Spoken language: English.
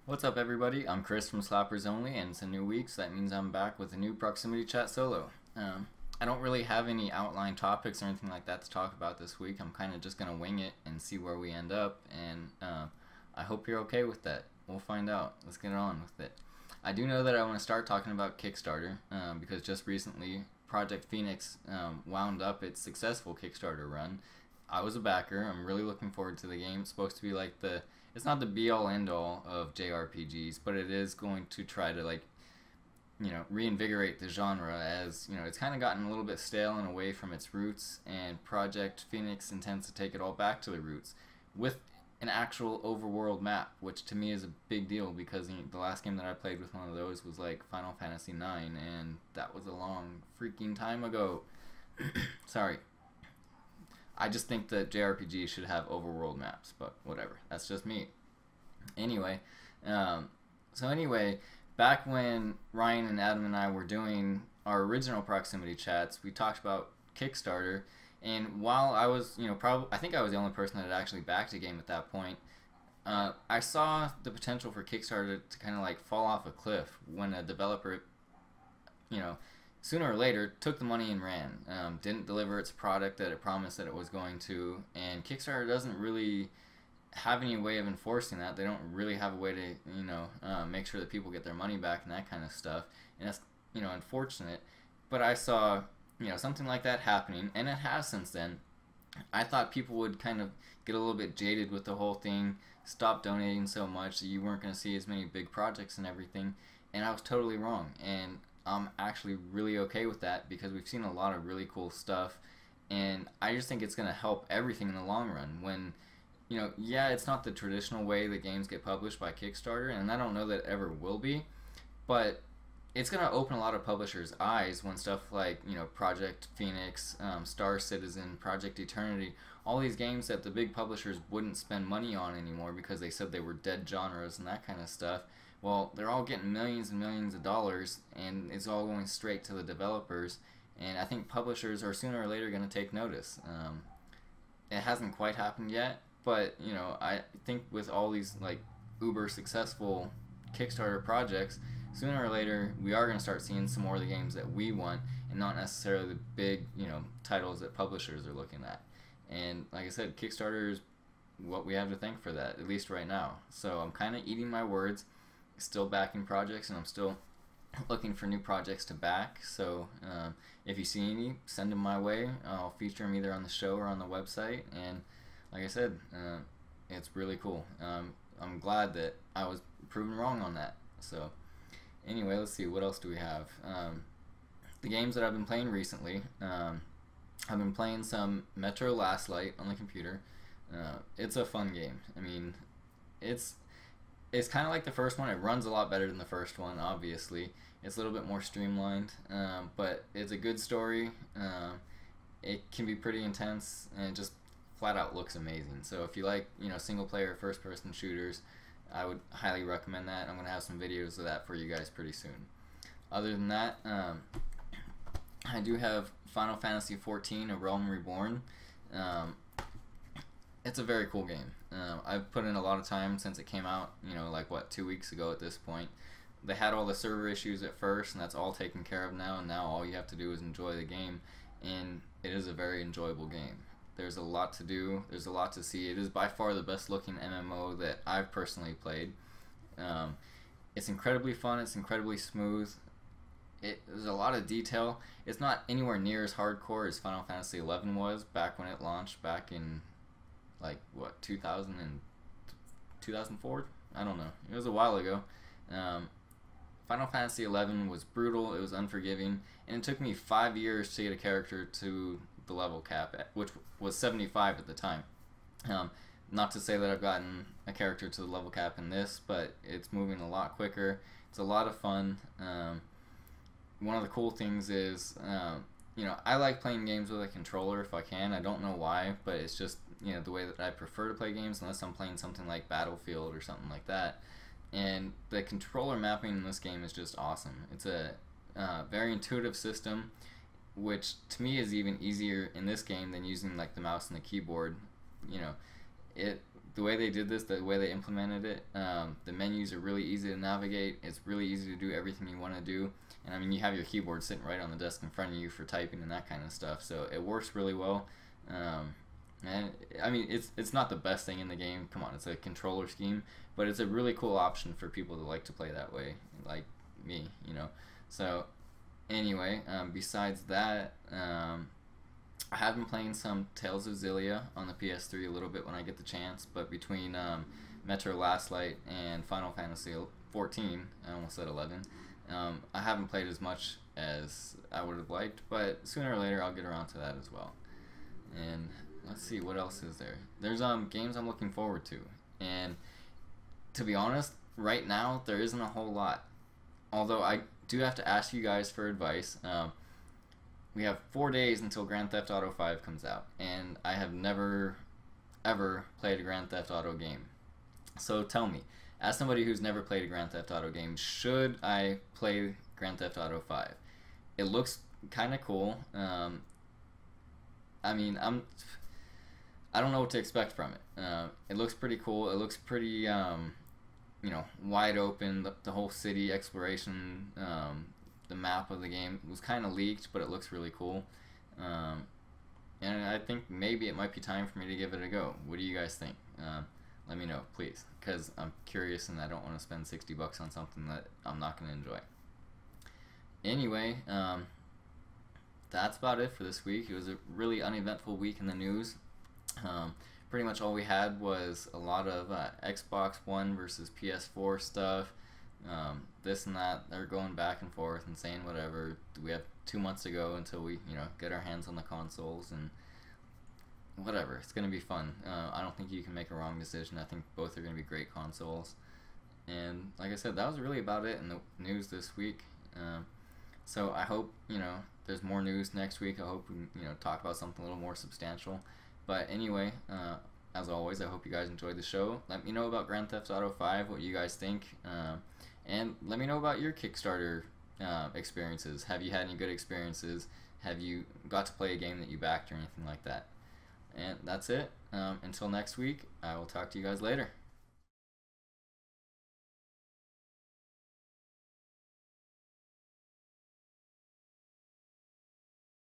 What's up, everybody? I'm Chris from Slappers Only, and it's a new week, so that means I'm back with a new Proximity Chat solo. I don't really have any outline topics or anything like that to talk about this week. I'm kind of just going to wing it and see where we end up, and I hope you're okay with that. We'll find out. Let's get on with it. I do know that I want to start talking about Kickstarter, because just recently Project Phoenix wound up its successful Kickstarter run. I was a backer. I'm really looking forward to the game. It's supposed to be like it's not the be all end all of JRPGs, but it is going to try to reinvigorate the genre, as it's kind of gotten a little bit stale and away from its roots, and Project Phoenix intends to take it all back to the roots with an actual overworld map, which to me is a big deal because the last game that I played with one of those was like Final Fantasy IX, and that was a long freaking time ago. Sorry. I just think that JRPGs should have overworld maps, but whatever. That's just me. Anyway, so back when Ryan and Adam and I were doing our original proximity chats, we talked about Kickstarter, and while I was, I think I was the only person that had actually backed a game at that point. I saw the potential for Kickstarter to kind of like fall off a cliff when a developer, you know, sooner or later took the money and ran. Didn't deliver its product that it promised that it was going to, and Kickstarter doesn't really have any way of enforcing that. They don't really have a way to, make sure that people get their money back and that kind of stuff, and that's, unfortunate. But I saw, something like that happening, and it has since then. I thought people would kind of get a little bit jaded with the whole thing, stop donating so much, that you weren't going to see as many big projects and everything, and I was totally wrong. And I'm actually really okay with that because we've seen a lot of really cool stuff, and I just think it's going to help everything in the long run. When, yeah, it's not the traditional way that games get published by Kickstarter, and I don't know that it ever will be, but it's going to open a lot of publishers' eyes when stuff like, Project Phoenix, Star Citizen, Project Eternity, all these games that the big publishers wouldn't spend money on anymore because they said they were dead genres and that kind of stuff. Well, they're all getting millions and millions of dollars, and it's all going straight to the developers. And I think publishers are sooner or later going to take notice. It hasn't quite happened yet, but I think with all these like uber successful Kickstarter projects, sooner or later we are going to start seeing some more of the games that we want, and not necessarily the big titles that publishers are looking at. And like I said, Kickstarter is what we have to thank for that, at least right now. So I'm kind of eating my words, still backing projects, and I'm still looking for new projects to back. So if you see any, send them my way. I'll feature them either on the show or on the website. And like I said, it's really cool. I'm glad that I was proven wrong on that. So anyway, let's see, what else do we have? The games that I've been playing recently, I've been playing some Metro Last Light on the computer. It's a fun game. I mean, it's kind of like the first one. It runs a lot better than the first one, obviously. It's a little bit more streamlined, but it's a good story. It can be pretty intense, and it just flat out looks amazing. So if you like, single player first person shooters, I would highly recommend that. I'm going to have some videos of that for you guys pretty soon. Other than that, I do have Final Fantasy XIV, A Realm Reborn. It's a very cool game. I've put in a lot of time since it came out, like 2 weeks ago at this point. They had all the server issues at first, and that's all taken care of now, and now all you have to do is enjoy the game, and it is a very enjoyable game. There's a lot to do, there's a lot to see. It is by far the best looking MMO that I've personally played. It's incredibly fun, it's incredibly smooth. There's a lot of detail. It's not anywhere near as hardcore as Final Fantasy XI was back when it launched back in 2000 and 2004? I don't know. It was a while ago. Final Fantasy XI was brutal, it was unforgiving, and it took me 5 years to get a character to the level cap, which was 75 at the time. Not to say that I've gotten a character to the level cap in this, but it's moving a lot quicker. It's a lot of fun. One of the cool things is, I like playing games with a controller if I can. I don't know why, but it's just, the way that I prefer to play games, unless I'm playing something like Battlefield or something like that. And the controller mapping in this game is just awesome. It's a very intuitive system, which to me is even easier in this game than using like the mouse and the keyboard. It the way they did this, the way they implemented it, the menus are really easy to navigate. It's really easy to do everything you want to do. And I mean, you have your keyboard sitting right on the desk in front of you for typing and that kind of stuff. So it works really well. And I mean, it's not the best thing in the game. Come on, it's a controller scheme, but it's a really cool option for people that like to play that way, like me, you know. So anyway, besides that, I have been playing some Tales of Xillia on the PS3 a little bit when I get the chance, but between Metro Last Light and Final Fantasy XIV, I almost said 11, I haven't played as much as I would have liked, but sooner or later I'll get around to that as well. And let's see, what else is there? There's games I'm looking forward to, and to be honest, right now there isn't a whole lot. Although I do have to ask you guys for advice. We have 4 days until Grand Theft Auto 5 comes out, and I have never, ever played a Grand Theft Auto game. So tell me, as somebody who's never played a Grand Theft Auto game, should I play Grand Theft Auto 5? It looks kind of cool. I mean, I don't know what to expect from it. It looks pretty cool. It looks pretty, you know, wide open. The whole city exploration, the map of the game was kind of leaked, but it looks really cool. And I think maybe it might be time for me to give it a go. What do you guys think? Let me know, please, because I'm curious and I don't want to spend $60 on something that I'm not going to enjoy. Anyway, that's about it for this week. It was a really uneventful week in the news. Pretty much all we had was a lot of Xbox One versus PS4 stuff. This and that. They're going back and forth and saying whatever. We have 2 months to go until we, you know, get our hands on the consoles and whatever. It's going to be fun. I don't think you can make a wrong decision. I think both are going to be great consoles. And like I said, that was really about it in the news this week. So I hope, you know, there's more news next week. I hope we, you know, talk about something a little more substantial. But anyway, as always, I hope you guys enjoyed the show. Let me know about Grand Theft Auto 5, what you guys think. And let me know about your Kickstarter experiences. Have you had any good experiences? Have you got to play a game that you backed or anything like that? And that's it. Until next week, I will talk to you guys later.